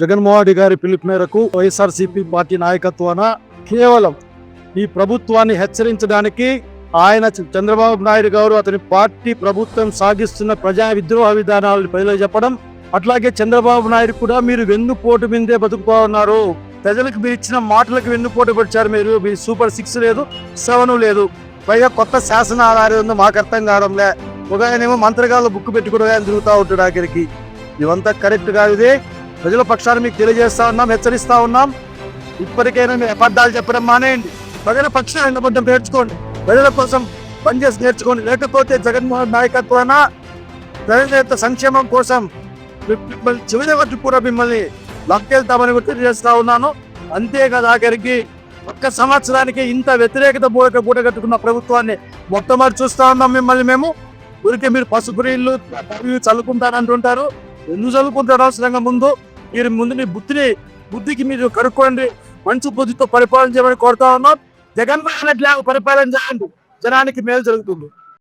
జగన్మోహన్ రెడ్డి గారి పిలుపు మేరకు వైఎస్ఆర్సీపీ పార్టీ నాయకత్వాన కేవలం ఈ ప్రభుత్వాన్ని హెచ్చరించడానికి ఆయన చంద్రబాబు నాయుడు గారు అతని పార్టీ ప్రభుత్వం సాగిస్తున్న ప్రజా విద్రోహ విధానాలను ప్రజలకు చెప్పడం, అట్లాగే చంద్రబాబు నాయుడు కూడా మీరు వెన్నుపోటు మీదే బతుకుతా ఉన్నారు, ప్రజలకు మీరు ఇచ్చిన మాటలకు వెన్నుపోటు పడిచారు, మీరు సూపర్ 6 లేదు 7 లేదు, పైగా కొత్త శాసన ఆధారం ఉందో మాకు అర్థం కావడంలే, ఒక ఆయనేమో మంత్రగాళ్ళు బుక్ పెట్టుకుని ఆయన తిరుగుతూ ఉంటాడు ఆఖరికి. ఇవంతా కరెక్ట్ కాదు. ఇది ప్రజల పక్షాన్ని మీకు తెలియజేస్తా ఉన్నాం, హెచ్చరిస్తా ఉన్నాం. ఇప్పటికైనా మీరు అబద్ధాలు చెప్పడం మానేయండి, ప్రజల పక్షాన్ని అబద్ధం నేర్చుకోండి, ప్రజల కోసం పనిచేసి నేర్చుకోండి. లేకపోతే జగన్మోహన్ నాయకత్వాన ప్రజల యొక్క సంక్షేమం కోసం మిమ్మల్ని చివరి వరకు కూడా మిమ్మల్ని లక్కెళ్తామని కూడా తెలియజేస్తా ఉన్నాను. అంతేకాదు ఆఖరికి ఒక్క సంవత్సరానికి ఇంత వ్యతిరేకత కూడగట్టుకున్న ప్రభుత్వాన్ని మొట్టమొదటి చూస్తా ఉన్నాం మిమ్మల్ని మేము. ఊరికే మీరు పసుపు నీళ్ళు చల్లుకుంటారంటుంటారు, ఎందుకు చల్లుకుంటారు అవసరంగా? మీరు మీ బుద్ధికి మీరు కనుక్కోండి, మంచి బుద్ధితో పరిపాలన చేయమని కోరుతా ఉన్నాం. జగన్మోహన్ రెడ్డి పరిపాలన చేయండి, జనానికి మేలు జరుగుతుంది.